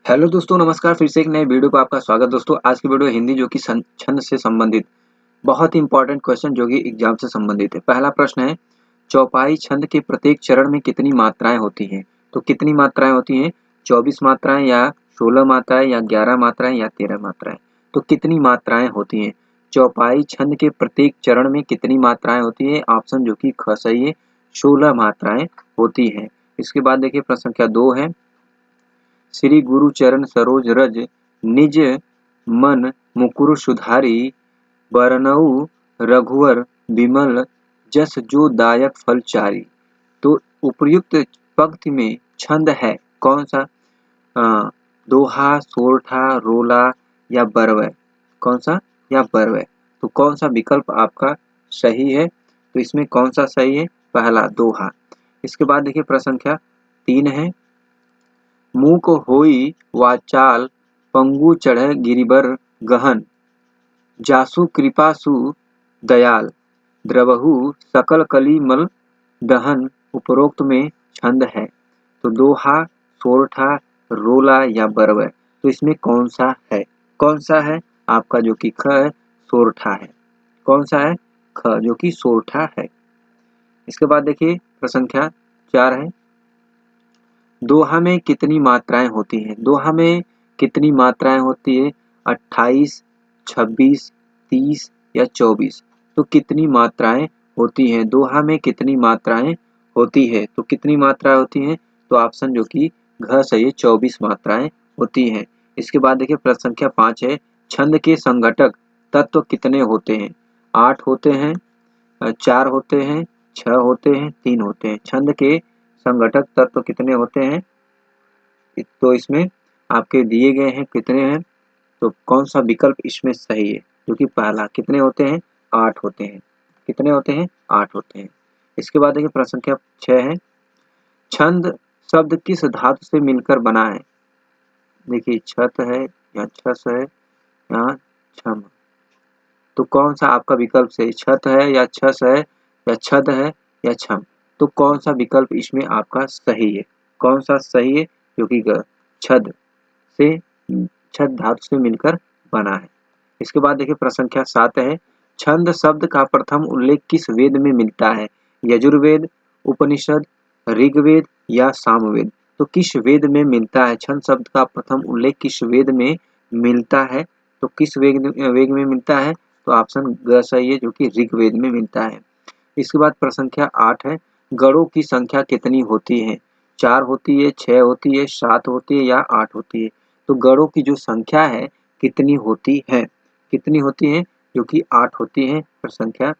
Hello दोस्तों, नमस्कार। फिर से एक नए वीडियो पर आपका स्वागत। दोस्तों, आज की वीडियो हिंदी जो कि छंद से संबंधित बहुत ही इंपॉर्टेंट क्वेश्चन जो कि एग्जाम से संबंधित है। पहला प्रश्न है, चौपाई छंद के प्रत्येक चरण में कितनी मात्राएं होती हैं? तो कितनी मात्राएं होती हैं? 24 मात्राएं या 16 मात्राएं या 11 मात्राएं या 13 मात्राएं? तो कितनी मात्राएं होती हैं? चौपाई छंद के प्रत्येक चरण में कितनी मात्राएं होती है? ऑप्शन जो कि ख सही है, 16 मात्राएं होती हैं। इसके बाद देखिए प्रश्न संख्या 2 है, श्री गुरु चरण सरोज रज निज मन मुकुर सुधारी बरनऊ रघुवर विमल जस जो दायक फल चारी। तो उपर्युक्त पंक्ति में छंद है कौन सा? दोहा, सोरठा, रोला या बरवै? कौन सा? या बरवै? तो कौन सा विकल्प आपका सही है? तो इसमें कौन सा सही है? पहला दोहा। इसके बाद देखिए प्रश्न संख्या 3 है, मूक होई वाचाल पंगु चढ़ गिरिबर गहन जासु कृपासु दयाल द्रवहु सकल कली मल दहन। उपरोक्त में छंद है तो दोहा, सोरठा, रोला या बरवै? तो इसमें कौन सा है? कौन सा है? आपका जो कि ख है, सोरठा है। कौन सा है? ख, जो कि सोरठा है। इसके बाद देखिए प्रश्न संख्या 4 है, दोहा में कितनी मात्राएं होती हैं? दोहा में कितनी मात्राएं होती है? 28, 26, 30 या 24? तो कितनी मात्राएं होती हैं? दोहा में कितनी मात्राएं होती है? तो कितनी मात्राएं होती हैं? तो ऑप्शन जो कि घ सही है, 24 मात्राएं होती हैं। इसके बाद देखिए प्रश्न संख्या 5 है, छंद के संघटक तत्व कितने होते हैं? 8 होते हैं, 4 होते हैं, 6 होते हैं, 3 होते हैं। छंद के संघटक तत्व कितने होते हैं? तो इसमें आपके दिए गए हैं कितने हैं? तो कौन सा विकल्प इसमें सही है? जो कि पहला कितने होते हैं? 8 होते हैं। कितने होते हैं? 8 होते हैं। इसके बाद देखिए प्रश्न संख्या 6 है, छंद शब्द किस धातु से मिलकर बना है? देखिए छत है या छस है या छम? तो कौन सा आपका विकल्प सही? छत है या छस है या छद है या छम? तो कौन सा विकल्प इसमें आपका सही है? कौन सा सही है? जो कि छद से छद धातु से मिलकर बना है। इसके बाद देखिए प्रश्न संख्या 7 है, छंद शब्द का प्रथम उल्लेख किस वेद में मिलता है? यजुर्वेद, उपनिषद, ऋग्वेद या सामवेद? तो किस वेद में मिलता है? छंद शब्द का प्रथम उल्लेख किस वेद में मिलता है? तो किस वेद में मिलता है? तो ऑप्शन ग सही है, जो कि ऋग्वेद में मिलता है। इसके बाद प्रश्न संख्या 8 है, गणों की संख्या कितनी होती है? 4 होती है, 6 होती है, 7 होती है या 8 होती है? तो गणों की जो संख्या है कितनी होती है? कितनी होती है? जो कि 8 होती है। प्रश्न संख्या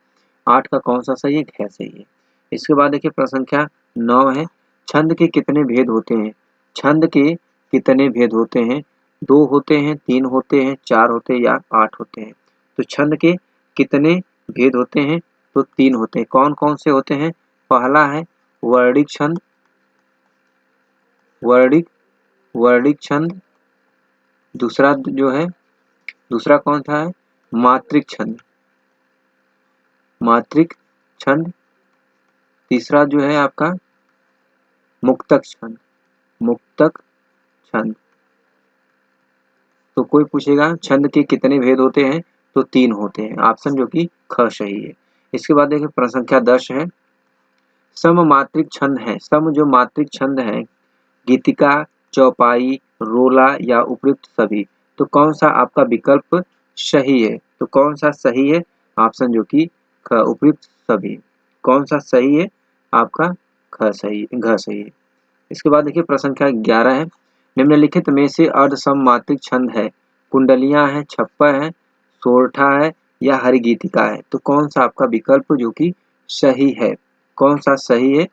8 का कौन सा सही है? घ सही है। इसके बाद देखिए प्रश्न संख्या 9 है, छंद के कितने भेद होते हैं? छंद के कितने भेद होते हैं? 2 होते हैं, 3 होते हैं, 4 होते हैं या 8 होते हैं? तो छंद के कितने भेद होते हैं? तो 3 होते हैं। कौन कौन से होते हैं? पहला है वर्णिक छंद, वर्णिक वर्णिक छंद। दूसरा जो है, दूसरा कौन सा है? मात्रिक छंद, मात्रिक छंद। तीसरा जो है आपका मुक्तक छंद, मुक्तक छंद। तो कोई पूछेगा छंद के कितने भेद होते हैं? तो 3 होते हैं। ऑप्शन जो कि ख सही है। इसके बाद देखिए प्रश्न संख्या 10 है, सममात्रिक छंद है, सम जो मात्रिक छंद है, गीतिका, चौपाई, रोला या उपयुक्त सभी? तो कौन सा आपका विकल्प सही है? तो कौन सा सही है? ऑप्शन जो कि ख, उपयुक्त सभी। कौन सा सही है? आपका ख सही, घ सही है। इसके बाद देखिए प्रश्न संख्या 11 है, निम्नलिखित में से अर्धसममात्रिक छंद है, कुंडलियां है, छप्पर है, सोरठा है या हरिगीतिका है? तो कौन सा आपका विकल्प जो कि सही है? कौन सा सही है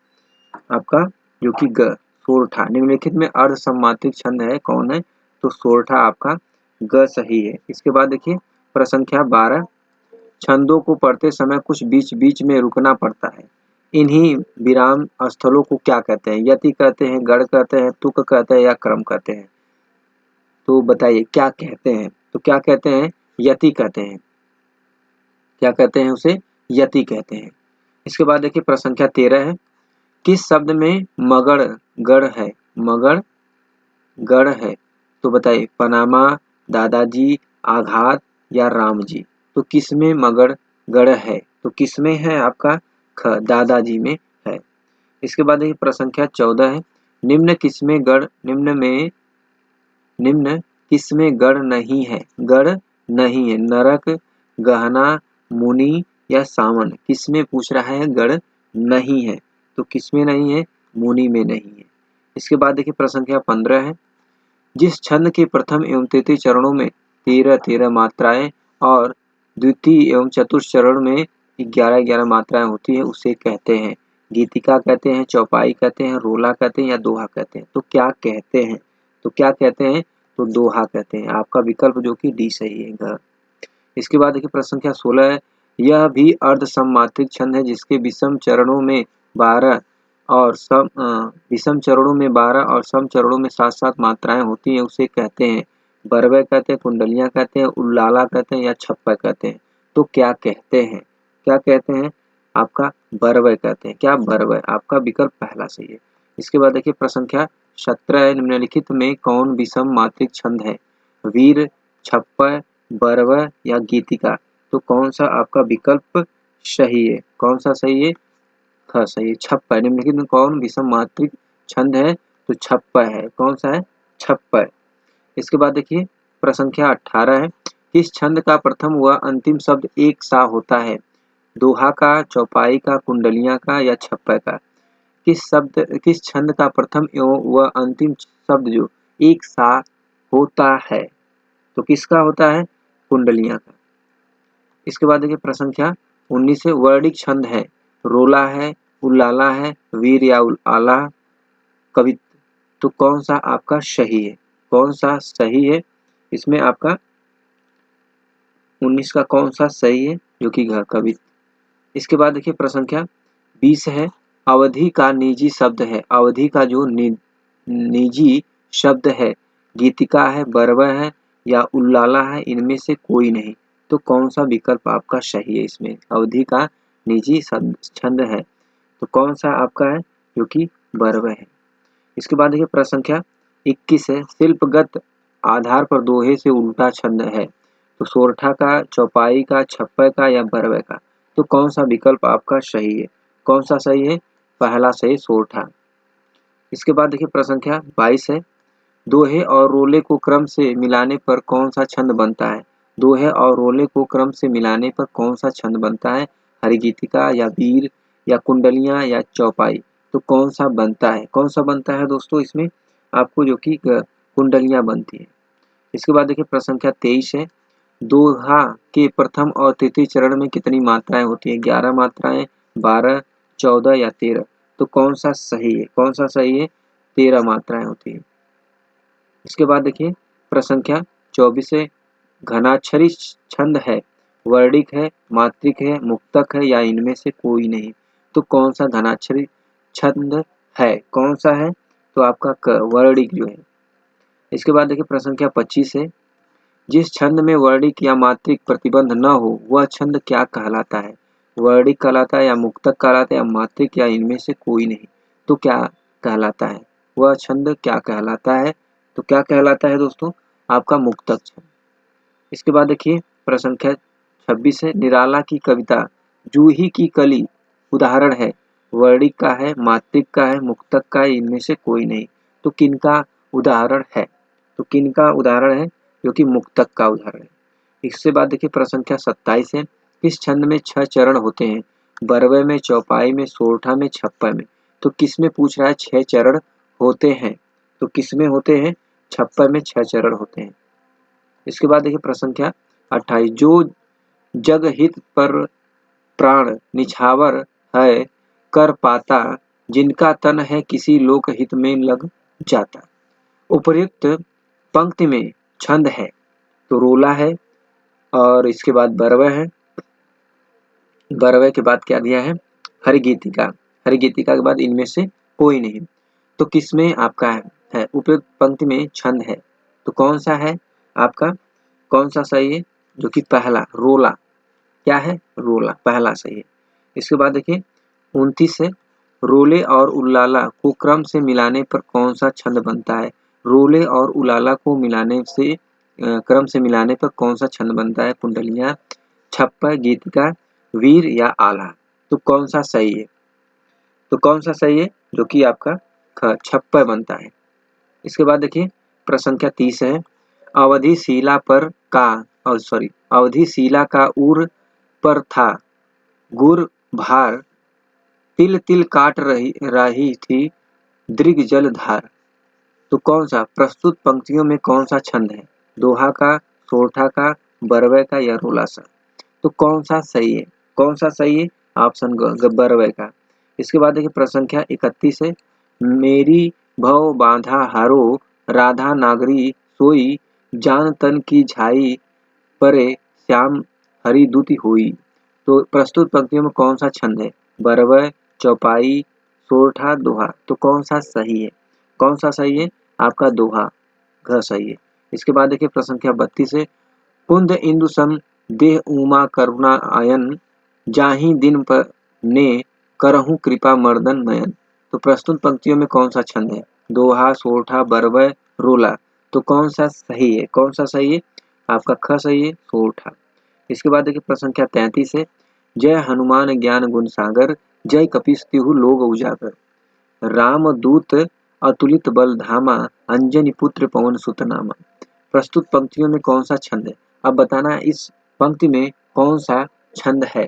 आपका? जो कि ग, सोरठा। निम्नलिखित में अर्धसममात्रिक छंद है कौन है? तो सोरठा आपका ग सही है। इसके बाद देखिए प्रश्न संख्या 12, छंदों को पढ़ते समय कुछ बीच बीच में रुकना पड़ता है, इन्हीं विराम स्थलों को क्या कहते हैं? यति कहते हैं, गढ़ कहते हैं, तुक कहते हैं या क्रम कहते हैं? तो बताइए क्या कहते हैं? तो क्या कहते हैं? यति कहते हैं। क्या कहते हैं उसे? यति कहते हैं। इसके बाद देखिए प्रश्न संख्या 13 है, किस शब्द में मगड़ गढ़ है? मगड़ गढ़ है, तो बताइए पनामा, दादाजी, आघात या राम जी। तो किसमें मगर गढ़ है? तो किसमें है आपका ख, दादाजी में है। इसके बाद देखिए प्रश्न संख्या 14 है, निम्न किसमें गढ़ नहीं है? गढ़ नहीं है, नरक, गहना, मुनि या सावन, किसमें पूछ रहा है गढ़ नहीं है? तो किसमें नहीं है? मुनि में नहीं है। इसके बाद देखिए प्रश्न संख्या 15 है, जिस छंद के प्रथम एवं तृतीय चरणों में 13-13 मात्राएं और द्वितीय एवं चतुर्थ चरण में 11-11 मात्राएं होती है उसे कहते हैं गीतिका कहते हैं, चौपाई कहते हैं, रोला कहते हैं या दोहा कहते हैं। तो क्या कहते हैं? तो क्या कहते हैं? तो दोहा कहते हैं। आपका विकल्प जो कि डी सही है। इसके बाद देखिए प्रश्न संख्या 16 है, यह भी अर्ध सममात्रिक छंद है जिसके विषम चरणों में 12 और सम चरणों में 7-7 मात्राएं होती हैं उसे कहते हैं बरवे कहते हैं, कुंडलियां कहते हैं, उल्लाला कहते हैं या छप्पा कहते हैं। तो क्या कहते हैं? क्या कहते हैं? आपका बरवे कहते हैं। क्या बरवे? आपका विकल्प पहला सही है। इसके बाद देखिए प्रश्न संख्या 17 है, निम्नलिखित में कौन विषम मात्रिक छंद है? वीर, छप्पा, बरवा या गीतिका। तो कौन सा आपका विकल्प सही है? कौन सा सही है? ख सही है, छप्पा। निम्नलिखित में कौन विषम मात्रिक छंद है? तो छप्पा है। कौन सा है? छप्पा। इसके बाद देखिए प्रश्न संख्या 18 है, किस छंद का प्रथम व अंतिम शब्द एक सा होता है? दोहा का, चौपाई का, कुंडलियां का या छप्पा का? किस छंद का प्रथम एवं व अंतिम शब्द जो एक सा होता है? तो किसका होता है? कुंडलियां का। इसके बाद देखिए प्रश्न संख्या 19 है, वर्णिक छंद है, रोला है, उल्लाला है, वीर या आला, कवि। तो कौन सा आपका सही है? कौन सा सही है? इसमें आपका 19 का कौन सा सही है? जो कि कवि। इसके बाद देखिए प्रश्न संख्या 20 है, अवधि का निजी शब्द है, अवधि का जो निजी शब्द है, गीतिका है, बरवा है या उल्लाला है, इनमें से कोई नहीं। तो कौन सा विकल्प आपका सही है? इसमें अवधि का निजी छंद है तो कौन सा आपका है? जो कि बरवा है। इसके बाद देखिए प्रश्न संख्या 21 है, शिल्पगत आधार पर दोहे से उल्टा छंद है, तो सोरठा का, चौपाई का, छप्पा का या बरवे का। तो कौन सा विकल्प आपका सही है? कौन सा सही है? पहला सही, सोरठा। इसके बाद देखिए प्रश्न संख्या 22 है, दोहे और रोले को क्रम से मिलाने पर कौन सा छंद बनता है? दोहे और रोले को क्रम से मिलाने पर कौन सा छंद बनता है? हरिगीतिका या वीर या कुंडलियां या चौपाई। तो कौन सा बनता है? कौन सा बनता है दोस्तों? इसमें आपको जो कि कुंडलियां बनती है। इसके बाद देखिए प्रश्न संख्या 23 है, दोहा के प्रथम और तृतीय चरण में कितनी मात्राएं होती है? 11 मात्राएं, 12, 14 या 13। तो कौन सा सही है? कौन सा सही है? 13 मात्राएं होती है। इसके बाद देखिए प्रश्न संख्या 24 है, घनाक्षरी छंद है, वर्णिक है, मात्रिक है, मुक्तक है या इनमें से कोई नहीं। तो कौन सा घनाक्षरी छंद है? कौन सा है? तो आपका वर्णिक जो है। इसके बाद देखिए प्रश्न संख्या 25 है, जिस छंद में वर्णिक या मात्रिक प्रतिबंध न हो वह छंद क्या कहलाता है? वर्णिक कहलाता है या मुक्तक कहलाता है या मात्रिक या इनमें से कोई नहीं। तो क्या कहलाता है? वह छंद क्या कहलाता है? तो क्या कहलाता है दोस्तों? आपका मुक्तक छंद। इसके बाद देखिए प्रश्न संख्या 26 है, निराला की कविता जूही की कली उदाहरण है, वर्णिक का है, मात्रिक का है, मुक्तक का है, इनमें से कोई नहीं। तो किनका उदाहरण है? तो किनका उदाहरण है? जो कि मुक्तक का उदाहरण है। इसके बाद देखिए प्रश्न संख्या 27 है, इस छंद में 6 चरण होते हैं, बरवे में, चौपाई में, सोरठा में, छप्पा में। तो किस में पूछ रहा है 6 चरण होते हैं? तो किस में होते हैं? छप्पा में 6 चरण होते हैं। इसके बाद देखिए प्रश्न संख्या 28, जो जग हित पर प्राण निछावर है कर पाता, जिनका तन है किसी लोक हित में लग जाता। उपर्युक्त पंक्ति में छंद है, तो रोला है और इसके बाद बरवा है, बरवे के बाद क्या दिया है? हरिगीतिका, हरिगीतिका के बाद इनमें से कोई नहीं। तो किसमें आपका है? उपयुक्त पंक्ति में छंद है, तो कौन सा है आपका? कौन सा सही है? जो कि पहला, रोला। क्या है? रोला, पहला सही है। इसके बाद देखिए 29 है, रोले और उल्लाला को क्रम से मिलाने पर कौन सा छंद बनता है? रोले और उलाला को मिलाने से क्रम से मिलाने पर कौन सा छंद बनता है? कुंडलियाँ, छप्पर, गीतिका, वीर या आल्हा? तो कौन सा सही है? तो कौन सा सही है? जो कि आपका छप्पर बनता है। इसके बाद देखिए प्रश्न संख्या 30 है। अवधि शिला पर का अवधि शिला का उर पर था गुर भार, तिल तिल काट रही थी दृग जल धार। तो कौन सा प्रस्तुत पंक्तियों में कौन सा छंद है? दोहा का, सोरठा का, बरवे का या रोला सा? तो कौन सा सही है? कौन सा सही है? ऑप्शन बरवे का। इसके बाद देखिए प्रश्न संख्या 31 है। मेरी भव बांधा हारो, राधा नागरी सोई, जान तन की झाई परे, श्याम हरि दूती हुई। तो प्रस्तुत पंक्तियों में कौन सा छंद है? बरवे, चौपाई, सोरठा, दोहा। तो कौन सा सही है? कौन सा सही है? आपका दोहा घ सही है। इसके बाद देखिए प्रश्न संख्या 32 है। कुंद इंदु सम देह उमा करुणा आयन, जाहि दिन पर ने करहूँ कृपा मर्दन नयन। तो प्रस्तुत पंक्तियों में कौन सा छंद है? दोहा, सोरठा, बरवै, रोला। तो कौन सा सही है? कौन सा सही है? आपका ख सही है, सोरठा। इसके बाद देखिए प्रश्न संख्या 33 है। जय हनुमान ज्ञान गुण सागर, जय कपीस तिहु लोक उजागर, रामदूत अतुलित बल धामा, अंजनी पुत्र पवन सुत नामा। प्रस्तुत पंक्तियों में कौन सा छंद है? अब बताना इस पंक्ति में कौन सा छंद है?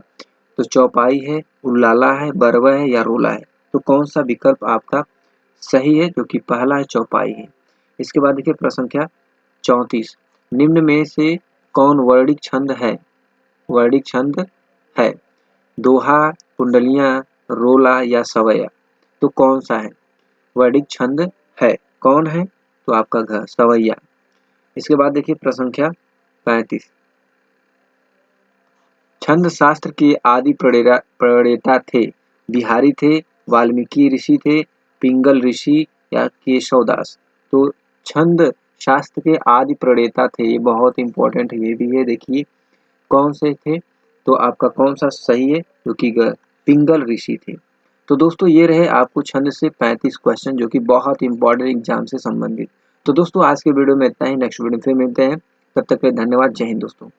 तो चौपाई है, उल्लाला है, बरवा है या रोला है? तो कौन सा विकल्प आपका सही है? जो कि पहला है, चौपाई है। इसके बाद देखिए प्रश्न संख्या 34। निम्न में से कौन वर्णिक छंद है? वर्णिक छंद है दोहा, कुंडलियां, रोला या सवैया? तो कौन सा है? वर्णिक छंद है, कौन है? तो आपका घ सवैया। इसके बाद देखिए प्रश्न संख्या 35। छंद शास्त्र के आदि प्रणेता थे? बिहारी थे, वाल्मीकि ऋषि थे, पिंगल ऋषि या केशवदास? तो छंद शास्त्र के आदि प्रणेता थे, ये बहुत इंपॉर्टेंट ये भी है। देखिए कौन से थे? तो आपका कौन सा सही है? जो कि पिंगल ऋषि थे। तो दोस्तों ये रहे आपको छंद से 35 क्वेश्चन जो कि बहुत इंपॉर्टेंट एग्जाम से संबंधित। तो दोस्तों आज के वीडियो में इतना ही। नेक्स्ट वीडियो में फिर मिलते हैं। तब तक के लिए धन्यवाद। जय हिंद दोस्तों।